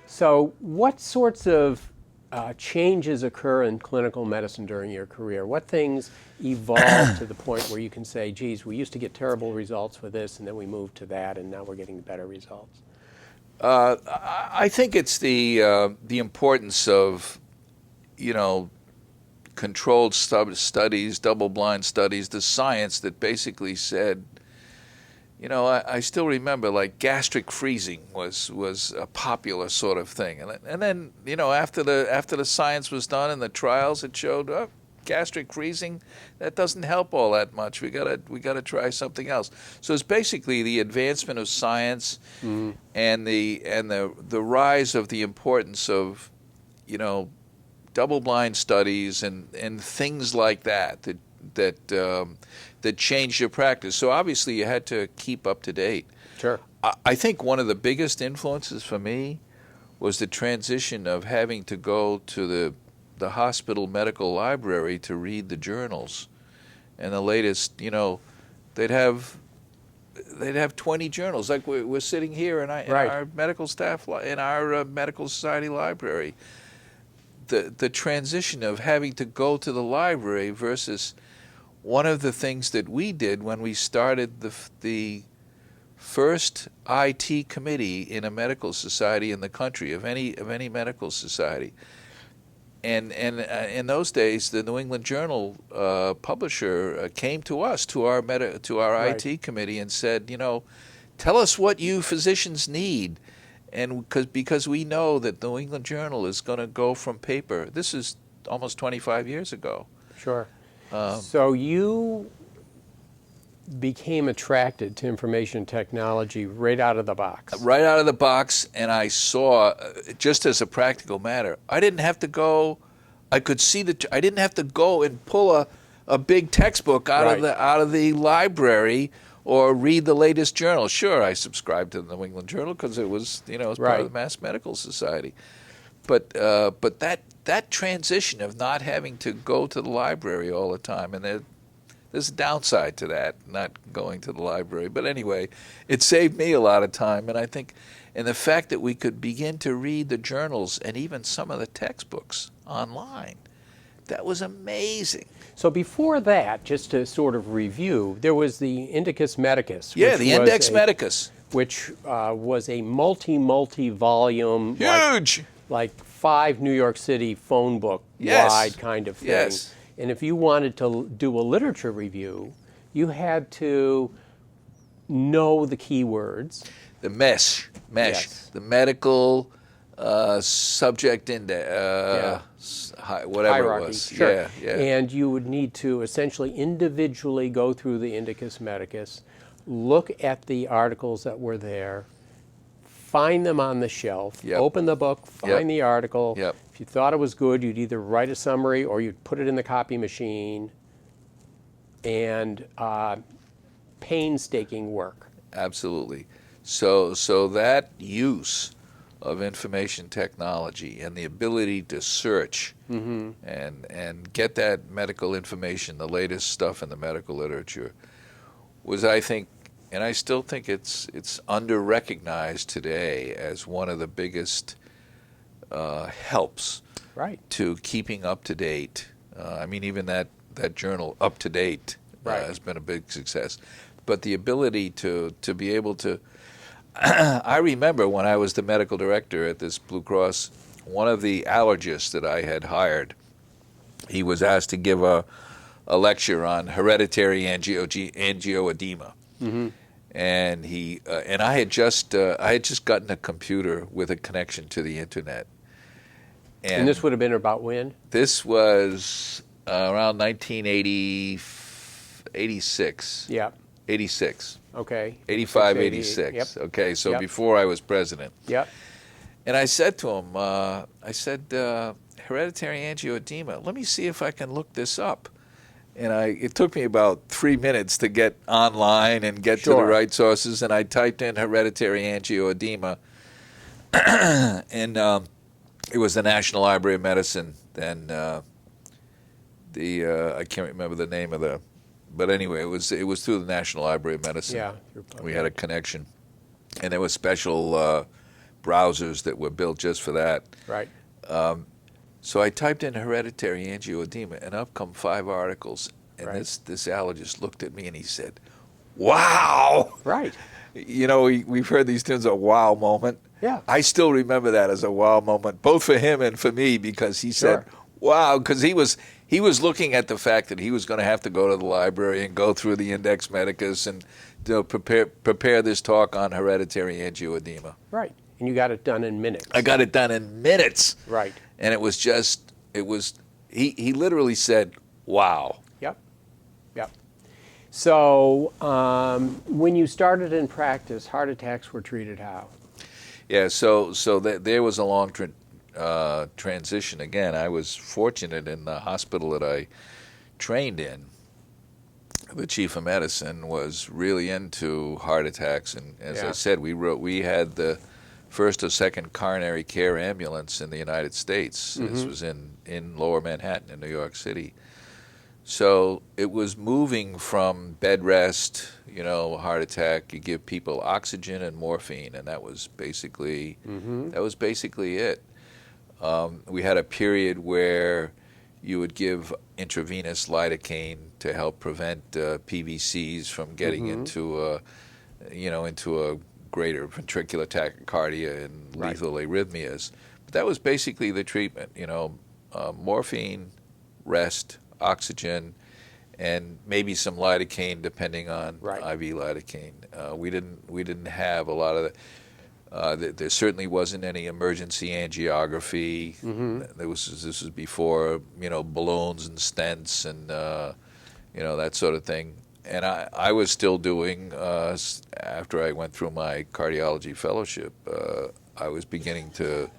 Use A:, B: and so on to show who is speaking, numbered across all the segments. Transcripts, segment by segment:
A: So, what sorts of changes occur in clinical medicine during your career? What things evolve to the point where you can say, geez, we used to get terrible results with this, and then we moved to that, and now we're getting better results?
B: I think it's the importance of, you know, controlled studies, double-blind studies, the science that basically said, you know, I still remember like gastric freezing was a popular sort of thing, and then you know after the science was done and the trials, it showed gastric freezing that doesn't help all that much. We gotta try something else. So it's basically the advancement of science and the rise of the importance of, you know, double-blind studies and things like that changed your practice. So obviously you had to keep up to date.
A: Sure.
B: I think one of the biggest influences for me was the transition of having to go to the hospital medical library to read the journals. And the latest, you know, they'd have 20 journals. Like we're sitting here in our medical staff, in our medical society library. The transition of having to go to the library versus one of the things that we did when we started the first IT committee in a medical society in the country, of any medical society. And in those days, the New England Journal publisher came to us, to our IT committee, and said, you know, tell us what you physicians need. And because we know that the New England Journal is going to go from paper. This is almost 25 years ago.
A: Sure. So you became attracted to information technology right out of the box.
B: Right out of the box, and I saw, just as a practical matter, I didn't have to go. I could see I didn't have to go and pull a big textbook out of the library or read the latest journal. Sure, I subscribed to the New England Journal because it was, you know, it was part of the Mass Medical Society. But that transition of not having to go to the library all the time, and there's a downside to that, not going to the library. But anyway, it saved me a lot of time, and I think, and the fact that we could begin to read the journals and even some of the textbooks online, that was amazing.
A: So before that, just to sort of review, there was the Indicus Medicus.
B: Yeah, the Index Medicus.
A: Which was a multi-volume,
B: huge,
A: like 5 New York City phone book wide kind of thing.
B: Yes.
A: And if you wanted to do a literature review, you had to know the keywords.
B: The mesh, the medical subject index, whatever
A: hierarchy.
B: It was.
A: Sure.
B: Yeah.
A: And you would need to essentially individually go through the Indicus Medicus, look at the articles that were there, find them on the shelf, open the book, find the article. If you thought it was good, you'd either write a summary or you'd put it in the copy machine, and painstaking work.
B: Absolutely. So that use of information technology and the ability to search and get that medical information, the latest stuff in the medical literature, was, I think, and I still think it's under-recognized today as one of the biggest helps to keeping up to date. I mean, even that journal, Up to Date, has been a big success. But the ability to be able to, I remember when I was the medical director at this Blue Cross, one of the allergists that I had hired, he was asked to give a lecture on hereditary angioedema. And and I had just gotten a computer with a connection to the internet.
A: And this would have been about when?
B: This was around 1986.
A: Yeah.
B: 86.
A: Okay.
B: 85, 86. Yep. Okay, so before I was president.
A: Yep.
B: And I said to him, hereditary angioedema, let me see if I can look this up. And it took me about 3 minutes to get online and get to the right sources, and I typed in hereditary angioedema, and it was the National Library of Medicine, and I can't remember the name of but anyway, it was through the National Library of Medicine.
A: Yeah.
B: We had a connection, and there was special browsers that were built just for that.
A: Right.
B: So I typed in hereditary angioedema, and up come 5 articles. And
A: Right.
B: this allergist looked at me and he said, "Wow!"
A: Right.
B: You know, we've heard these terms, a wow moment.
A: Yeah.
B: I still remember that as a wow moment, both for him and for me, because he said,
A: Sure.
B: "Wow," because he was looking at the fact that he was going to have to go to the library and go through the Index Medicus and prepare this talk on hereditary angioedema.
A: Right. And you got it done in minutes.
B: I got it done in minutes.
A: Right.
B: And he literally said, "Wow."
A: Yep. Yep. So when you started in practice, heart attacks were treated how?
B: Yeah, so there was a long transition. Again, I was fortunate in the hospital that I trained in. The chief of medicine was really into heart attacks, and as I said, we had the first or second coronary care ambulance in the United States. Mm-hmm. This was in Lower Manhattan in New York City. So it was moving from bed rest, heart attack. You give people oxygen and morphine, and that was basically it. We had a period where you would give intravenous lidocaine to help prevent PVCs from getting into a greater ventricular tachycardia and lethal arrhythmias. But that was basically the treatment. Morphine, rest, oxygen, and maybe some lidocaine, depending on IV lidocaine. We didn't have a lot of that. There certainly wasn't any emergency angiography. This was before balloons and stents and that sort of thing. And I was still doing after I went through my cardiology fellowship. I was beginning to.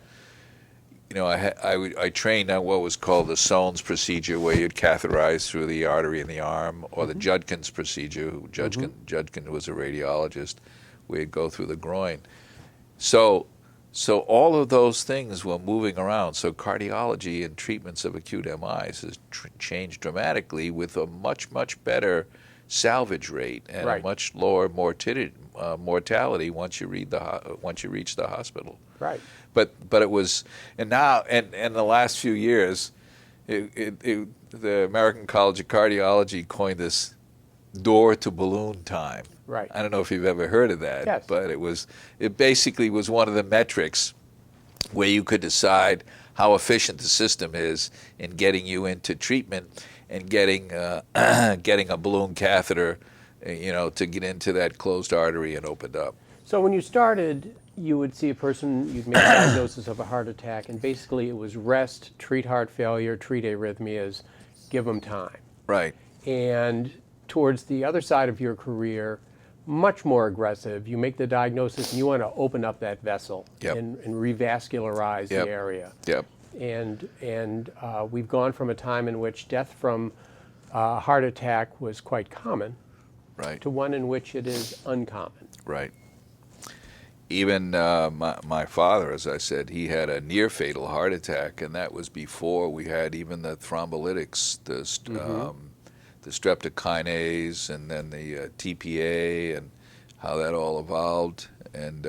B: I trained on what was called the Soane's procedure, where you'd catheterize through the artery in the arm, or the Judkins procedure. Judkin was a radiologist, where you'd go through the groin. So all of those things were moving around. So cardiology and treatments of acute MIs has changed dramatically, with a much, much better salvage rate and a much lower mortality once you reach the hospital.
A: Right.
B: But it was, and now and the last few years, the American College of Cardiology coined this door to balloon time.
A: Right.
B: I don't know if you've ever heard of that,
A: yes.
B: But it basically was one of the metrics where you could decide how efficient the system is in getting you into treatment and getting a balloon catheter, to get into that closed artery and opened up.
A: So when you started, you would see a person, you'd make a diagnosis of a heart attack, and basically it was rest, treat heart failure, treat arrhythmias, give them time.
B: Right.
A: And towards the other side of your career, much more aggressive. You make the diagnosis and you want to open up that vessel and revascularize the area.
B: Yep.
A: And we've gone from a time in which death from heart attack was quite common to one in which it is uncommon.
B: Right. Even my father, as I said, he had a near fatal heart attack, and that was before we had even the thrombolytics, the streptokinase, and then the TPA, and how that all evolved. And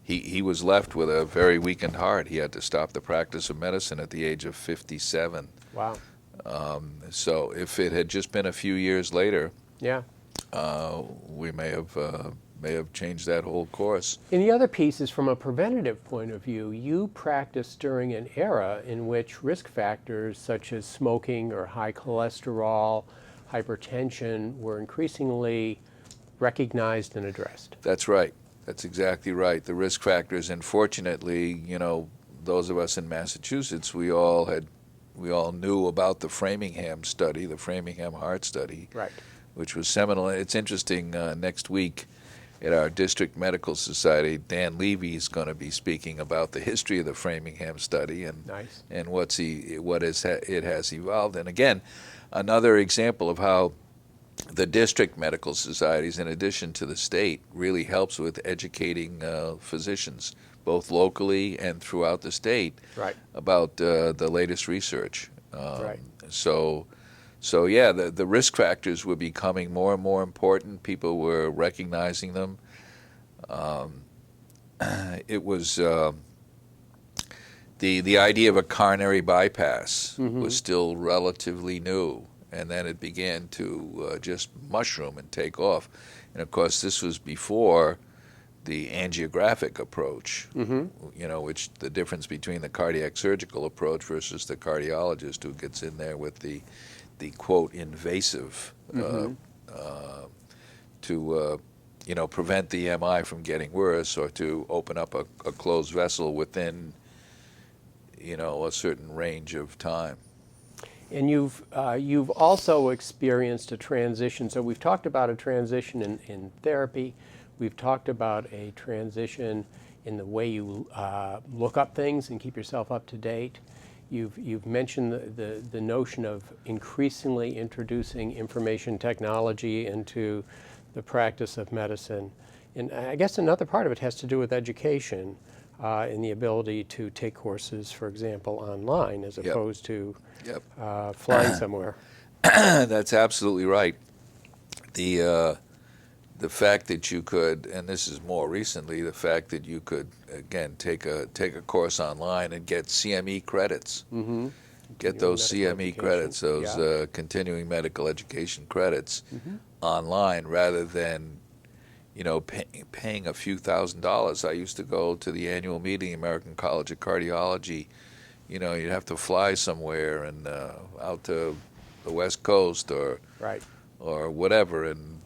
B: he was left with a very weakened heart. He had to stop the practice of medicine at the age of 57.
A: Wow.
B: So if it had just been a few years later, we may have changed that whole course.
A: And the other piece is, from a preventative point of view, you practiced during an era in which risk factors such as smoking or high cholesterol, hypertension were increasingly recognized and addressed.
B: That's right. That's exactly right. The risk factors, and fortunately, those of us in Massachusetts, we all knew about the Framingham study, the Framingham Heart Study, which was seminal. It's interesting, next week at our district medical society, Dan Levy is going to be speaking about the history of the Framingham study and what it has evolved. And again, another example of how the district medical societies, in addition to the state, really helps with educating physicians, both locally and throughout the state, about the latest research. So yeah, the risk factors were becoming more and more important. People were recognizing them. it was the idea of a coronary bypass was still relatively new, and then it began to just mushroom and take off. And of course, this was before the angiographic approach, which the difference between the cardiac surgical approach versus the cardiologist who gets in there with the quote invasive to prevent the MI from getting worse or to open up a closed vessel within a certain range of time.
A: And you've also experienced a transition. So we've talked about a transition in therapy. We've talked about a transition in the way you look up things and keep yourself up to date. You've mentioned the notion of increasingly introducing information technology into the practice of medicine. And I guess another part of it has to do with education and the ability to take courses, for example, online as opposed to flying somewhere.
B: That's absolutely right. The fact that you could, and this is more recently, the fact that you could again take a course online and get CME credits, get those CME credits, those continuing medical education credits online rather than paying a few $1,000s. I used to go to the annual meeting, American College of Cardiology. You'd have to fly somewhere and out to the West Coast or whatever, and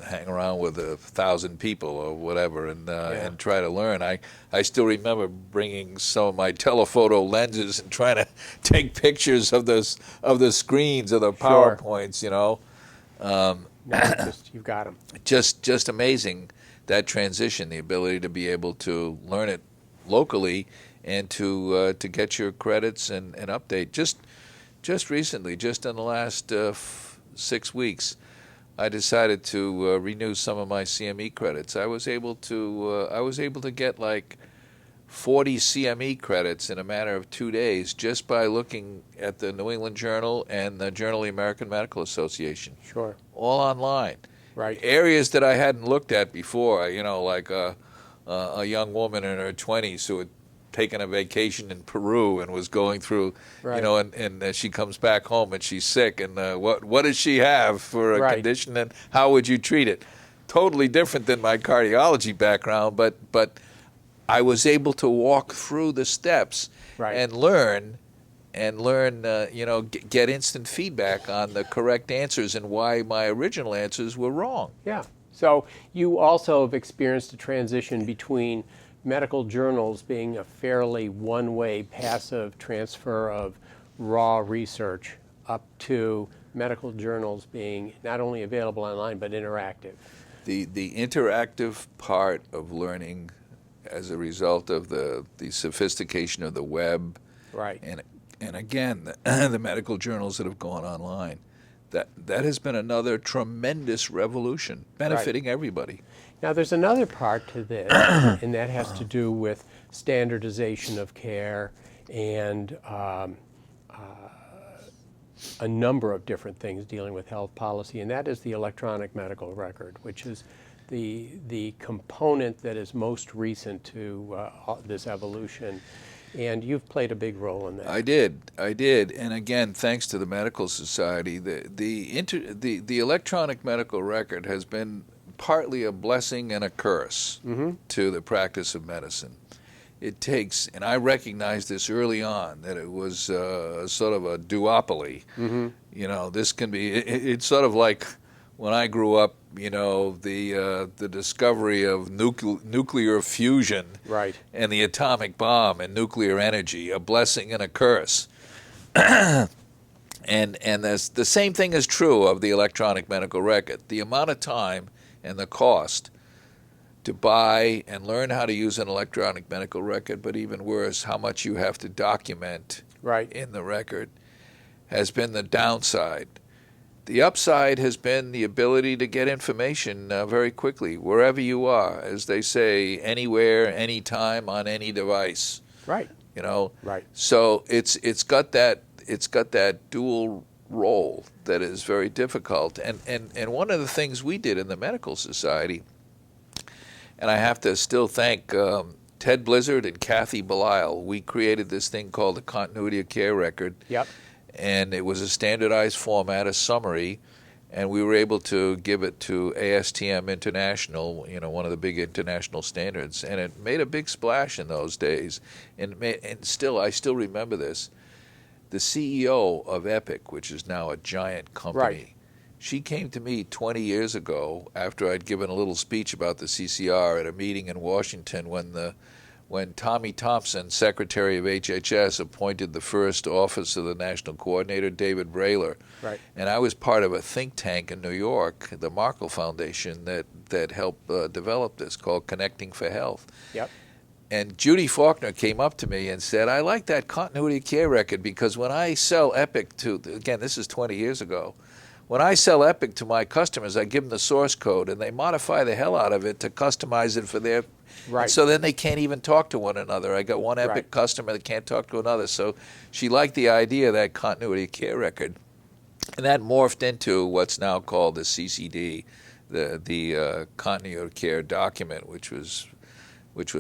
B: hang around with 1,000 people or whatever, and try to learn. I still remember bringing some of my telephoto lenses and trying to take pictures of the screens of the PowerPoints.
A: Now you've got them.
B: Just amazing, that transition, the ability to be able to learn it locally and to get your credits and update. Just recently, just in the last 6 weeks, I decided to renew some of my CME credits. I was able to get like 40 CME credits in a matter of 2 days just by looking at the New England Journal and the Journal of the American Medical Association.
A: Sure.
B: All online.
A: Right.
B: Areas that I hadn't looked at before, like a young woman in her 20s who had taken a vacation in Peru and was going through, and she comes back home and she's sick, and what does she have for a condition, and how would you treat it? Totally different than my cardiology background, but I was able to walk through the steps and learn, get instant feedback on the correct answers and why my original answers were wrong.
A: Yeah. So you also have experienced a transition between medical journals being a fairly one-way passive transfer of raw research up to medical journals being not only available online but interactive.
B: The interactive part of learning as a result of the sophistication of the web, and again the medical journals that have gone online, that has been another tremendous revolution benefiting everybody.
A: Now there's another part to this, and that has to do with standardization of care and a number of different things dealing with health policy, and that is the electronic medical record, which is the component that is most recent to this evolution. And you've played a big role in that.
B: I did, and again, thanks to the Medical Society, the electronic medical record has been partly a blessing and a curse to the practice of medicine. It takes, and I recognized this early on, that it was sort of a duopoly. This can be, it's sort of like when I grew up, the discovery of nuclear fusion and the atomic bomb and nuclear energy, a blessing and a curse. And the same thing is true of the electronic medical record. The amount of time and the cost to buy and learn how to use an electronic medical record, but even worse, how much you have to document in the record, has been the downside. The upside has been the ability to get information very quickly, wherever you are, as they say, anywhere, anytime, on any device. So it's got that dual role that is very difficult. And one of the things we did in the Medical Society, And I have to still thank Ted Blizzard and Kathy Belisle. We created this thing called the Continuity of Care Record.
A: Yep.
B: And it was a standardized format, a summary, and we were able to give it to ASTM International, one of the big international standards, and it made a big splash in those days. And I still remember this. The CEO of Epic, which is now a giant company,
A: Right.
B: She came to me 20 years ago after I'd given a little speech about the CCR at a meeting in Washington when Tommy Thompson, Secretary of HHS, appointed the first Office of the National Coordinator, David Brailer.
A: Right.
B: And I was part of a think tank in New York, the Markle Foundation, that helped develop this, called Connecting for Health.
A: Yep.
B: And Judy Faulkner came up to me and said, I like that continuity of care record because when I sell Epic again, this is 20 years ago, when I sell Epic to my customers, I give them the source code, and they modify the hell out of it to customize it for their...
A: Right.
B: And so then they can't even talk to one another. I got one Epic
A: Right.
B: customer that can't talk to another. So she liked the idea of that continuity of care record. And that morphed into what's now called the CCD, the continuity of care document, which was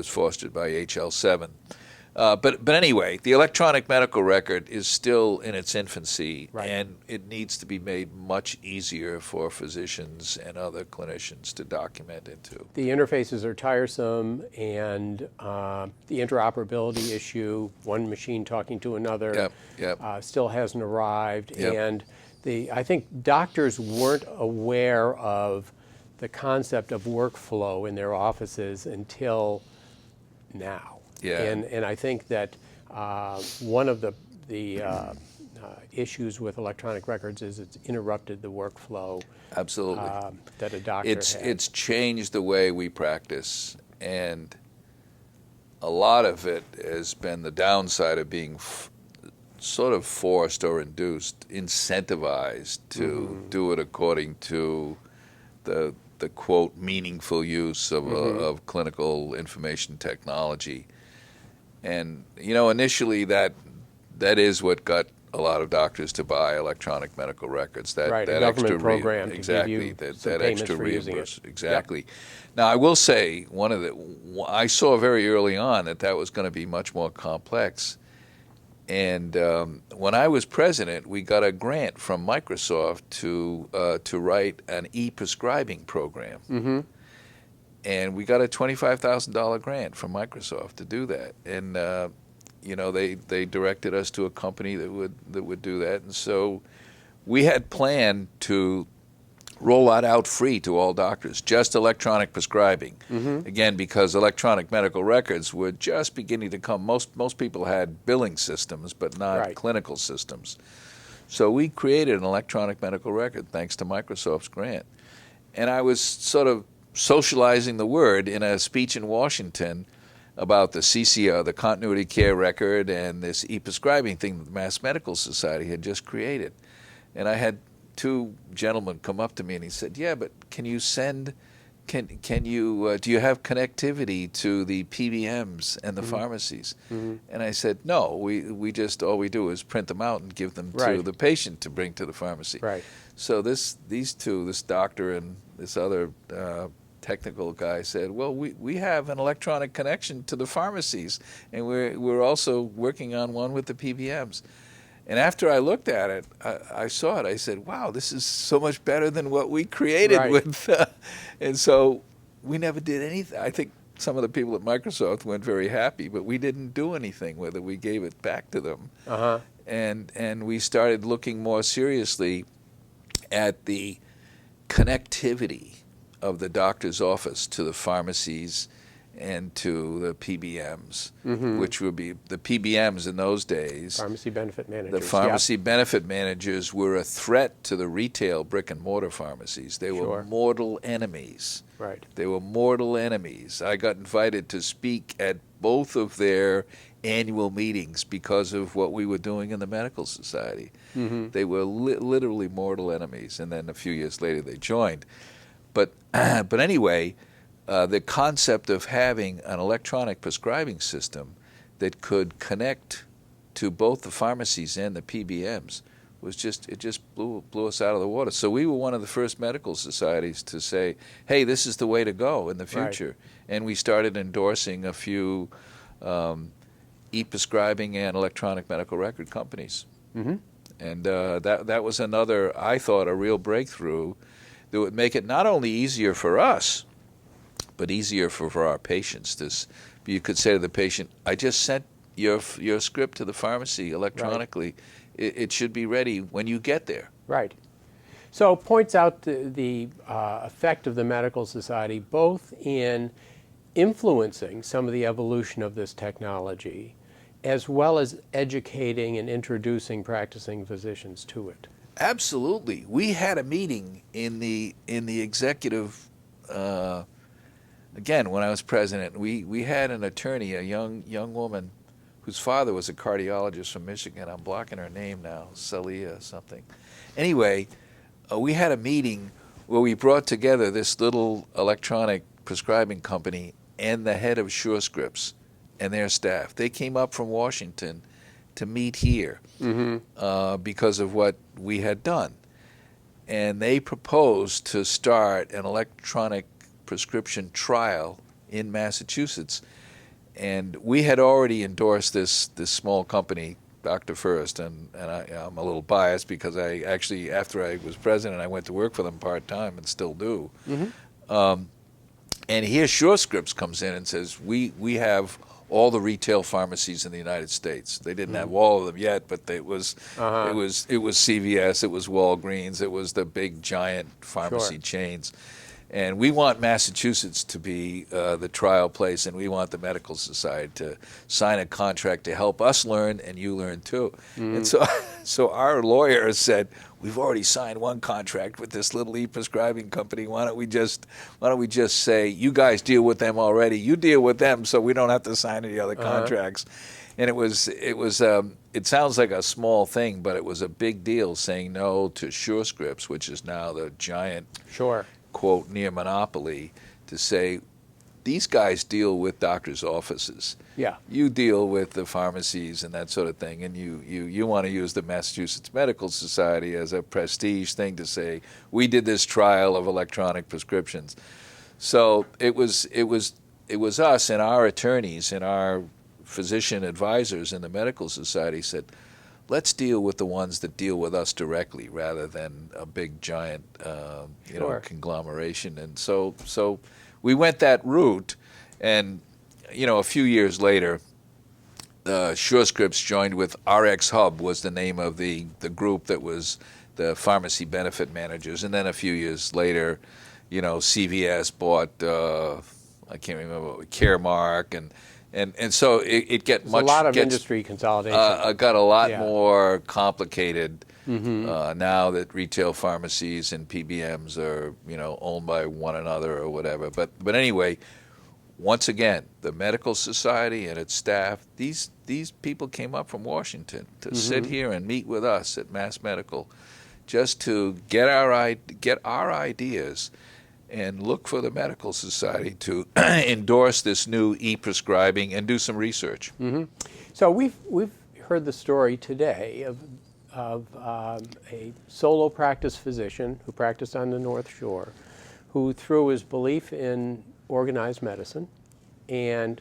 B: fostered by HL7. But anyway, the electronic medical record is still in its infancy,
A: Right.
B: and it needs to be made much easier for physicians and other clinicians to document into.
A: The interfaces are tiresome, and the interoperability issue, one machine talking to another,
B: Yep.
A: still hasn't arrived.
B: Yep.
A: And I think doctors weren't aware of the concept of workflow in their offices until now.
B: Yeah.
A: And I think that one of the issues with electronic records is it's interrupted the workflow
B: Absolutely.
A: that a doctor has.
B: It's changed the way we practice, and a lot of it has been the downside of being sort of forced or induced, incentivized to do it according to the quote meaningful use of clinical information technology. And initially that is what got a lot of doctors to buy electronic medical records. That
A: Right, a
B: that
A: government
B: extra
A: program to give
B: exactly
A: you
B: that
A: some
B: that
A: payments
B: extra
A: for using it.
B: reimbursement. Exactly. Now I will say I saw very early on that was going to be much more complex. And when I was president, we got a grant from Microsoft to write an e-prescribing program.
A: Mm-hmm.
B: And we got a $25,000 grant from Microsoft to do that. And they directed us to a company that would do that. And so we had planned to roll that out free to all doctors, just electronic prescribing.
A: Mm-hmm.
B: Again, because electronic medical records were just beginning to come. Most people had billing systems, but not
A: Right.
B: clinical systems. So we created an electronic medical record thanks to Microsoft's grant. And I was sort of socializing the word in a speech in Washington about the CCR, the Continuity Care Record, and this e-prescribing thing that the Mass Medical Society had just created. And I had two gentlemen come up to me and he said, "Yeah, but can you do you have connectivity to the PBMs and the pharmacies?"
A: Mm-hmm.
B: And I said, "No, we just all we do is print them out and give them to
A: Right.
B: the patient to bring to the pharmacy."
A: Right.
B: So these two, this doctor and this other technical guy, said, "Well, we have an electronic connection to the pharmacies, and we're also working on one with the PBMs." And after I looked at it, I saw it. I said, "Wow, this is so much better than what we created
A: Right.
B: with." And so we never did anything. I think some of the people at Microsoft weren't very happy, but we didn't do anything with it. We gave it back to them.
A: Uh-huh.
B: And we started looking more seriously at the connectivity of the doctor's office to the pharmacies and to the PBMs, which would be the PBMs in those days.
A: Pharmacy benefit managers.
B: The pharmacy benefit managers were a threat to the retail brick and mortar pharmacies. They were
A: Sure.
B: mortal enemies.
A: Right.
B: They were mortal enemies. I got invited to speak at both of their annual meetings because of what we were doing in the medical society.
A: Mm-hmm.
B: They were literally mortal enemies, and then a few years later they joined. But anyway, the concept of having an electronic prescribing system that could connect to both the pharmacies and the PBMs it just blew us out of the water. So we were one of the first medical societies to say, hey, this is the way to go in the future. Right. And we started endorsing a few e-prescribing and electronic medical record companies. Mm-hmm. And that was another, I thought, a real breakthrough that would make it not only easier for us, but easier for our patients. You could say to the patient, I just sent your script to the pharmacy electronically. Right. It should be ready when you get there.
A: Right. So it points out the effect of the medical society both in influencing some of the evolution of this technology, as well as educating and introducing practicing physicians to it.
B: Absolutely. We had a meeting in the executive, again, when I was president. We had an attorney, a young woman, whose father was a cardiologist from Michigan. I'm blocking her name now, Celia something. Anyway, we had a meeting where we brought together this little electronic prescribing company and the head of SureScripts and their staff. They came up from Washington to meet here because of what we had done. And they proposed to start an electronic prescription trial in Massachusetts. And we had already endorsed this small company, Dr. First, and I'm a little biased because I actually, after I was president, I went to work for them part-time and still do. Mm-hmm. And here SureScripts comes in and says, we have all the retail pharmacies in the United States. They didn't have all of them yet, but it was CVS, it was Walgreens, it was the big giant pharmacy chains. And we want Massachusetts to be the trial place, and we want the medical society to sign a contract to help us learn, and you learn too. Mm-hmm. And so our lawyer said, we've already signed one contract with this little e-prescribing company. Why don't we just say, you guys deal with them already. You deal with them, so we don't have to sign any other contracts. And it sounds like a small thing, but it was a big deal saying no to SureScripts, which is now the giant quote near monopoly, to say these guys deal with doctors' offices. Yeah. You deal with the pharmacies and that sort of thing, and you want to use the Massachusetts Medical Society as a prestige thing to say we did this trial of electronic prescriptions. So it was us and our attorneys and our physician advisors in the medical society said, let's deal with the ones that deal with us directly rather than a big giant conglomeration. And so we went that route, and a few years later, SureScripts joined with RX Hub was the name of the group that was the pharmacy benefit managers. And then a few years later, CVS bought I can't remember, Caremark, and so it gets
A: a lot of industry consolidation.
B: Got a lot more complicated now that retail pharmacies and PBMs are owned by one another or whatever. But anyway, once again, the medical society and its staff, these people came up from Washington to sit here and meet with us at Mass Medical, just to get our ideas. And look for the medical society to endorse this new e-prescribing and do some research. Mm-hmm.
A: So we've heard the story today of a solo practice physician who practiced on the North Shore, who through his belief in organized medicine and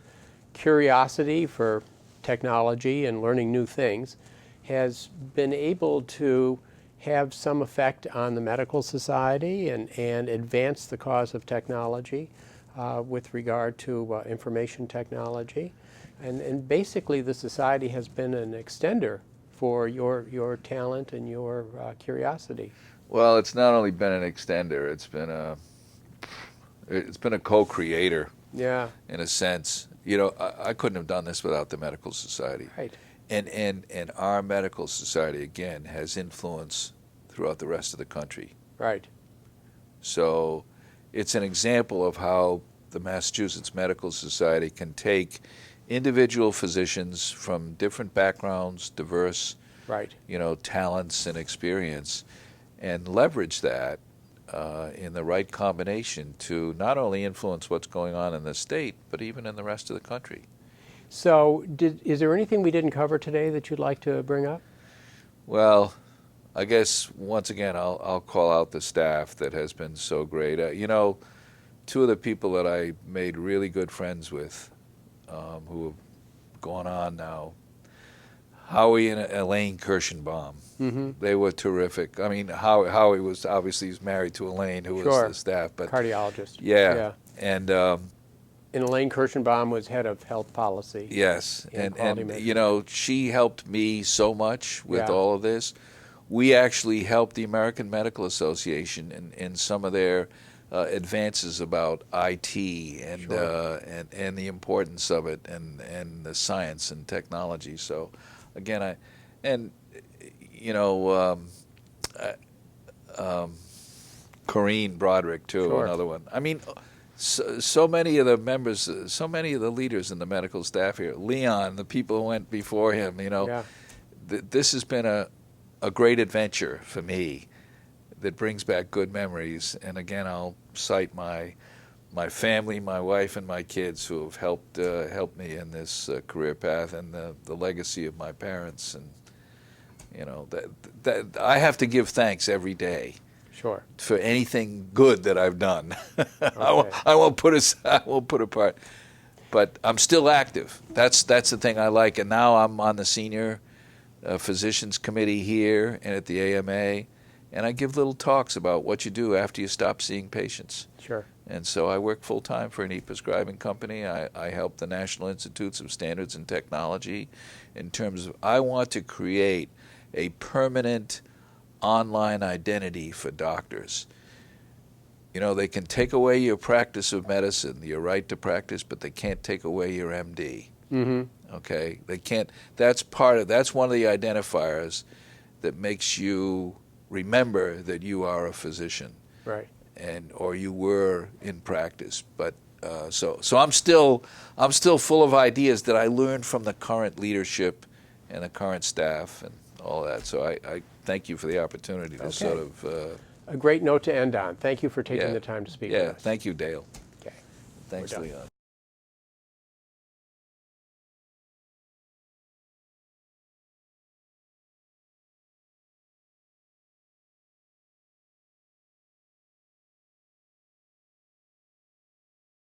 A: curiosity for technology and learning new things, has been able to have some effect on the medical society and advance the cause of technology with regard to information technology. And basically the society has been an extender for your talent and your curiosity.
B: Well, it's not only been an extender, it's been a co-creator.
A: Yeah.
B: In a sense. I couldn't have done this without the medical society.
A: Right.
B: And our medical society, again, has influence throughout the rest of the country.
A: Right.
B: So it's an example of how the Massachusetts Medical Society can take individual physicians from different backgrounds, diverse, talents and experience, and leverage that in the right combination to not only influence what's going on in the state, but even in the rest of the country.
A: So is there anything we didn't cover today that you'd like to bring up?
B: Well, I guess once again I'll call out the staff that has been so great. You know, two of the people that I made really good friends with, who have gone on now, Howie and Elaine Kirschenbaum.
A: Mm-hmm.
B: They were terrific. I mean, Howie was obviously he's married to Elaine, who was the staff, but
A: cardiologist.
B: yeah. And
A: Elaine Kirschenbaum was head of health policy.
B: yes, and
A: measurement.
B: you know, she helped me so much with all of this. We actually helped the American Medical Association in some of their advances about IT and and the importance of it and the science and technology. So again, Corrine Broderick too, another one. I mean, so many of the members, so many of the leaders in the medical staff here. Leon, the people who went before him. You know, this has been a great adventure for me that brings back good memories. And again, I'll cite my family, my wife, and my kids who have helped me in this career path, and the legacy of my parents. And you know that I have to give thanks every day.
A: Sure.
B: For anything good that I've done.
A: Okay.
B: I won't put apart. But I'm still active. That's the thing I like. And now I'm on the senior physicians committee here and at the AMA, and I give little talks about what you do after you stop seeing patients.
A: Sure.
B: And so I work full time for an e-prescribing company. I help the National Institutes of Standards and Technology in terms of I want to create a permanent online identity for doctors. You know, they can take away your practice of medicine, your right to practice, but they can't take away your MD.
A: Mm-hmm.
B: Okay, they can't. That's one of the identifiers that makes you remember that you are a physician,
A: right?
B: Or you were in practice. But so I'm still full of ideas that I learned from the current leadership and the current staff and all that. So I thank you for the opportunity to sort of.
A: A great note to end on. Thank you for taking the time to speak with us.
B: Thank you, Dale.
A: Okay.
B: Thanks, Leon.